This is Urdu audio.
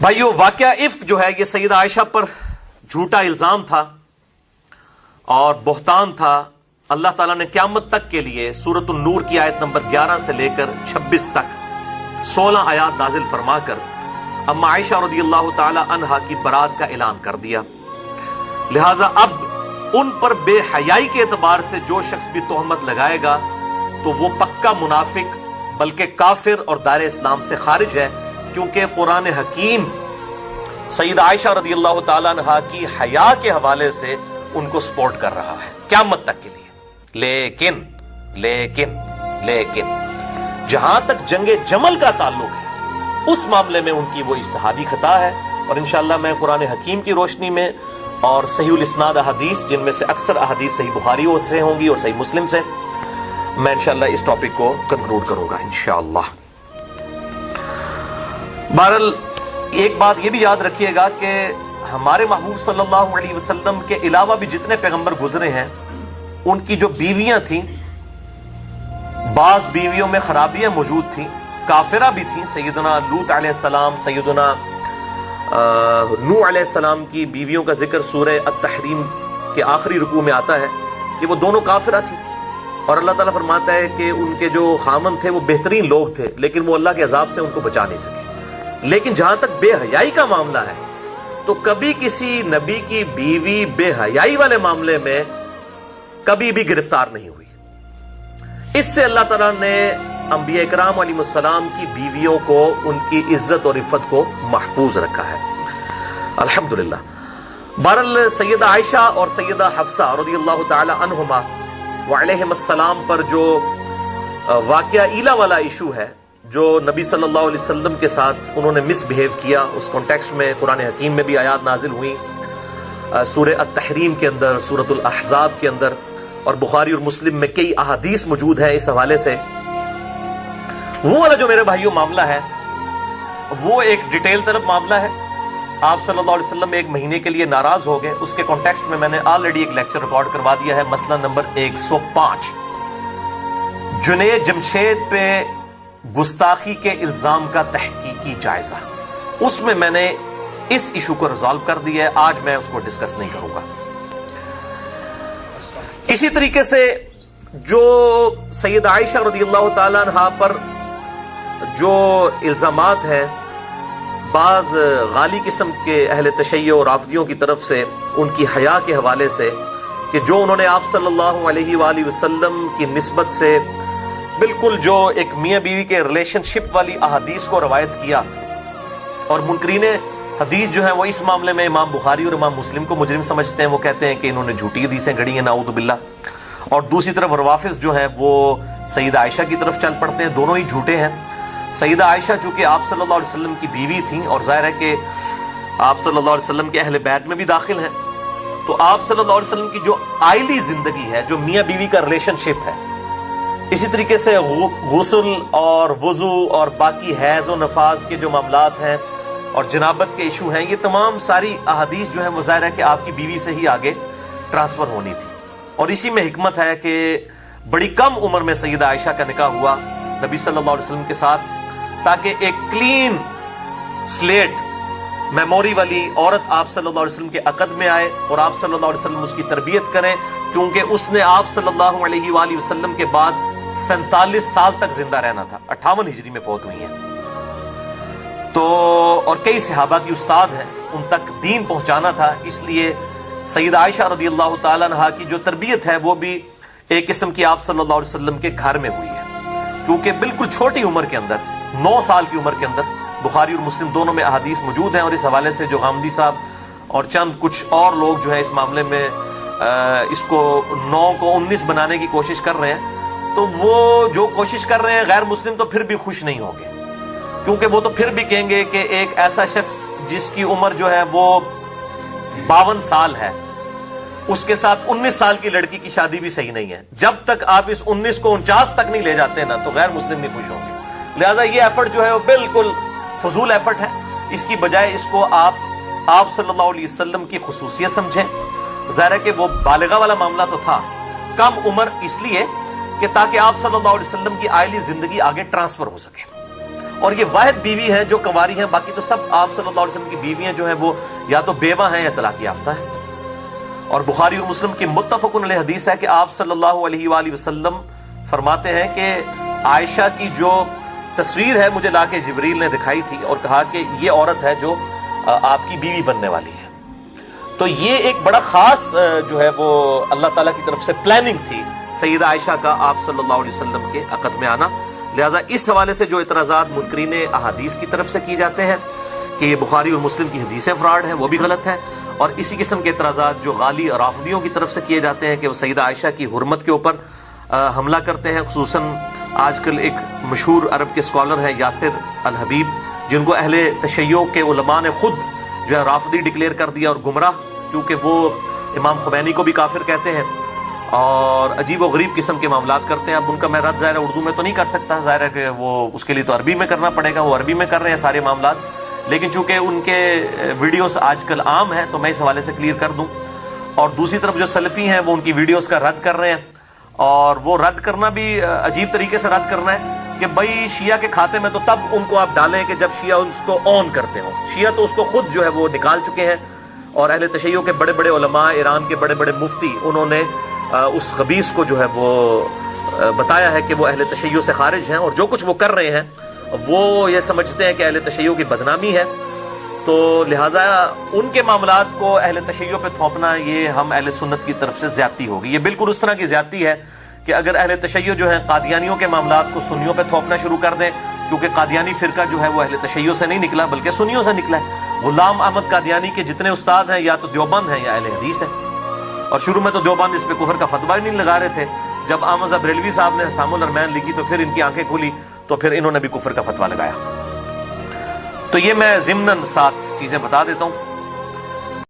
بھائیو، واقعہ افک جو ہے یہ سیدہ عائشہ پر جھوٹا الزام تھا اور بہتان تھا۔ اللہ تعالیٰ نے قیامت تک کے لیے سورۃ النور کی آیت نمبر 11 سے لے کر 26 تک 16 آیات نازل فرما کر اما عائشہ رضی اللہ تعالی عنہا کی برات کا اعلان کر دیا۔ لہٰذا اب ان پر بے حیائی کے اعتبار سے جو شخص بھی تہمت لگائے گا تو وہ پکا منافق بلکہ کافر اور دائرہ اسلام سے خارج ہے، کیونکہ قرآن حکیم سیدہ عائشہ رضی اللہ تعالی عنہا کی حیا کے حوالے سے ان کو سپورٹ کر رہا ہے قیامت تک کے لیے۔ لیکن جہاں تک جنگ جمل کا تعلق ہے اس معاملے میں ان کی وہ اجتہادی خطا ہے، اور انشاءاللہ میں قرآن حکیم کی روشنی میں اور صحیح الاسناد احادیث، جن میں سے اکثر احادیث صحیح بخاری سے ہوں گی اور صحیح مسلم سے، میں انشاءاللہ اس ٹاپک کو کنکلوڈ کروں گا انشاءاللہ۔ بہرحال ایک بات یہ بھی یاد رکھیے گا کہ ہمارے محبوب صلی اللہ علیہ وسلم کے علاوہ بھی جتنے پیغمبر گزرے ہیں ان کی جو بیویاں تھیں، بعض بیویوں میں خرابیاں موجود تھیں، کافرہ بھی تھیں۔ سیدنا لوط علیہ السلام، سیدنا نوح علیہ السلام کی بیویوں کا ذکر سورہ التحریم کے آخری رکوع میں آتا ہے کہ وہ دونوں کافرہ تھیں، اور اللہ تعالیٰ فرماتا ہے کہ ان کے جو خامن تھے وہ بہترین لوگ تھے، لیکن وہ اللہ کے عذاب سے ان کو بچا نہیں سکے۔ لیکن جہاں تک بے حیائی کا معاملہ ہے تو کبھی کسی نبی کی بیوی بے حیائی والے معاملے میں کبھی بھی گرفتار نہیں ہوئی۔ اس سے اللہ تعالیٰ نے انبیاء اکرام علیہ السلام کی بیویوں کو، ان کی عزت اور عفت کو محفوظ رکھا ہے الحمدللہ۔ بہرحال سیدہ عائشہ اور سیدہ حفصہ رضی اللہ تعالی عنہما وعلیہم السلام پر جو واقعہ ایلا والا ایشو ہے، جو نبی صلی اللہ علیہ وسلم کے ساتھ انہوں نے مس بہیو کیا، اس کانٹیکسٹ میں قرآن حکیم میں بھی آیات نازل ہوئی، سورہ التحریم کے اندر، سورۃ الاحزاب کے اندر، اور بخاری اور مسلم میں کئی احادیث موجود ہیں اس حوالے سے۔ وہ والا جو میرے بھائیوں معاملہ ہے وہ ایک ڈیٹیل طرف معاملہ ہے۔ آپ صلی اللہ علیہ وسلم ایک مہینے کے لیے ناراض ہو گئے، اس کے کانٹیکسٹ میں نے آلریڈی ایک لیکچر ریکارڈ کروا دیا ہے، مسئلہ نمبر 105، جنید جمشید پہ گستاخی کے الزام کا تحقیقی جائزہ۔ اس میں نے اس ایشو کو ریزالو کر دیا ہے، آج میں اس کو ڈسکس نہیں کروں گا۔ اسی طریقے سے جو سیدہ عائشہ رضی اللہ تعالی عنہا پر جو الزامات ہیں بعض غالی قسم کے اہل تشیع اور رافضیوں کی طرف سے ان کی حیا کے حوالے سے، کہ جو انہوں نے آپ صلی اللہ علیہ وآلہ وسلم کی نسبت سے بالکل جو ایک میاں بیوی کے ریلیشن شپ والی احادیث کو روایت کیا، اور منکرین حدیث جو ہیں وہ اس معاملے میں امام بخاری اور امام مسلم کو مجرم سمجھتے ہیں، وہ کہتے ہیں کہ انہوں نے جھوٹی حدیثیں گھڑی ہیں نعوذ باللہ، اور دوسری طرف روافض جو ہیں وہ سیدہ عائشہ کی طرف چل پڑتے ہیں، دونوں ہی جھوٹے ہیں۔ سیدہ عائشہ چونکہ آپ صلی اللہ علیہ وسلم کی بیوی تھیں اور ظاہر ہے کہ آپ صلی اللہ علیہ وسلم کے اہل بیت میں بھی داخل ہیں، تو آپ صلی اللہ علیہ وسلم کی جو آئلی زندگی ہے، جو میاں بیوی کا ریلیشن شپ ہے، اسی طریقے سے غسل اور وضو اور باقی حیض و نفاس کے جو معاملات ہیں اور جنابت کے ایشو ہیں، یہ تمام ساری احادیث جو ہیں وہ ظاہر ہے کہ آپ کی بیوی سے ہی آگے ٹرانسفر ہونی تھی، اور اسی میں حکمت ہے کہ بڑی کم عمر میں سیدہ عائشہ کا نکاح ہوا نبی صلی اللہ علیہ وسلم کے ساتھ، تاکہ ایک کلین سلیٹ میموری والی عورت آپ صلی اللہ علیہ وسلم کے عقد میں آئے اور آپ صلی اللہ علیہ وسلم اس کی تربیت کریں، کیونکہ اس نے آپ صلی اللہ علیہ وآلہ وسلم کے بعد 47 سال تک زندہ رہنا تھا، 58 ہجری میں فوت ہوئی ہیں، تو اور کئی صحابہ کی استاد ہیں، ان تک دین پہنچانا تھا، اس لیے سیدہ عائشہ رضی اللہ تعالی عنہا کی جو تربیت ہے وہ بھی ایک قسم کی آپ صلی اللہ علیہ وسلم کے گھر میں ہوئی ہے، کیونکہ بالکل چھوٹی عمر کے اندر، 9 سال کی عمر کے اندر، بخاری اور مسلم دونوں میں احادیث موجود ہیں، اور اس حوالے سے جو غامدی صاحب اور چند کچھ اور لوگ جو ہیں اس معاملے میں اس کو 9 کو 19 بنانے کی کوشش کر رہے ہیں، تو وہ جو کوشش کر رہے ہیں غیر مسلم تو پھر بھی خوش نہیں ہوں گے، کیونکہ وہ تو پھر بھی کہیں گے کہ ایک ایسا شخص جس کی عمر جو ہے وہ 52 سال ہے، اس کے ساتھ 19 سال کی لڑکی کی شادی بھی صحیح نہیں ہے، جب تک آپ اس 19 کو 49 تک نہیں لے جاتے نا تو غیر مسلم نہیں خوش ہوں گے۔ لہذا یہ ایفرٹ جو ہے وہ بالکل فضول ایفرٹ ہے، اس کی بجائے اس کو آپ صلی اللہ علیہ وسلم کی خصوصیت سمجھیں۔ ظاہر ہے کہ وہ بالغہ والا معاملہ تو تھا، کم عمر اس لیے کہ تاکہ آپ صلی اللہ علیہ وسلم کی آئلی زندگی آگے ٹرانسفر ہو سکے، اور یہ واحد بیوی ہیں جو کنواری ہیں، باقی تو سب آپ صلی اللہ علیہ وسلم کی بیویاں جو ہیں وہ یا تو بیوہ ہیں یا طلاق یافتہ ہیں۔ اور بخاری اور مسلم کی متفق علیہ حدیث ہے کہ آپ صلی اللہ علیہ وآلہ وسلم فرماتے ہیں کہ عائشہ کی جو تصویر ہے مجھے لا کے جبریل نے دکھائی تھی اور کہا کہ یہ عورت ہے جو آپ کی بیوی بننے والی ہے۔ تو یہ ایک بڑا خاص جو ہے وہ اللہ تعالیٰ کی طرف سے پلاننگ تھی سیدہ عائشہ کا آپ صلی اللہ علیہ وسلم کے عقد میں آنا۔ لہٰذا اس حوالے سے جو اعتراضات منکرین احادیث کی طرف سے کی جاتے ہیں کہ یہ بخاری اور مسلم کی حدیثیں فراڈ ہیں، وہ بھی غلط ہیں، اور اسی قسم کے اعتراضات جو غالی اور رافضیوں کی طرف سے کیے جاتے ہیں کہ وہ سیدہ عائشہ کی حرمت کے اوپر حملہ کرتے ہیں، خصوصاً آج کل ایک مشہور عرب کے اسکالر ہیں یاسر الحبیب، جن کو اہل تشیع کے علماء نے خود جو ہے رافضی ڈکلیئر کر دیا اور گمراہ، کیونکہ وہ امام خمینی کو بھی کافر کہتے ہیں اور عجیب و غریب قسم کے معاملات کرتے ہیں۔ اب ان کا میں رد ظاہر اردو میں تو نہیں کر سکتا، ظاہر ہے کہ وہ اس کے لیے تو عربی میں کرنا پڑے گا، وہ عربی میں کر رہے ہیں سارے معاملات، لیکن چونکہ ان کے ویڈیوز آج کل عام ہیں تو میں اس حوالے سے کلیئر کر دوں۔ اور دوسری طرف جو سلفی ہیں وہ ان کی ویڈیوز کا رد کر رہے ہیں، اور وہ رد کرنا بھی عجیب طریقے سے رد کرنا ہے کہ بھائی شیعہ کے کھاتے میں تو تب ان کو آپ ڈالیں کہ جب شیعہ اس کو آن کرتے ہوں، شیعہ تو اس کو خود جو ہے وہ نکال چکے ہیں، اور اہل تشیع کے بڑے بڑے علماء، ایران کے بڑے بڑے مفتی، انہوں نے اس خبیث کو جو ہے وہ بتایا ہے کہ وہ اہل تشیع سے خارج ہیں، اور جو کچھ وہ کر رہے ہیں وہ یہ سمجھتے ہیں کہ اہل تشیع کی بدنامی ہے، تو لہٰذا ان کے معاملات کو اہل تشیع پہ تھوپنا یہ ہم اہل سنت کی طرف سے زیادتی ہوگی۔ یہ بالکل اس طرح کی زیادتی ہے کہ اگر اہل تشیع جو ہیں قادیانیوں کے معاملات کو سنیوں پہ تھوپنا شروع کر دیں، کیونکہ قادیانی فرقہ جو ہے وہ اہل تشیع سے نہیں نکلا بلکہ سنیوں سے نکلا ہے۔ غلام احمد قادیانی کے جتنے استاد ہیں یا تو دیوبند ہیں یا اہل حدیث ہیں، اور شروع میں تو دیوبند اس پہ کفر کا فتویٰ نہیں لگا رہے تھے، جب احمد بریلوی صاحب نے حسام الارمین لکھی تو پھر ان کی آنکھیں کھلی تو پھر انہوں نے بھی کفر کا فتویٰ لگایا۔ تو یہ میں ضمناً 7 چیزیں بتا دیتا ہوں۔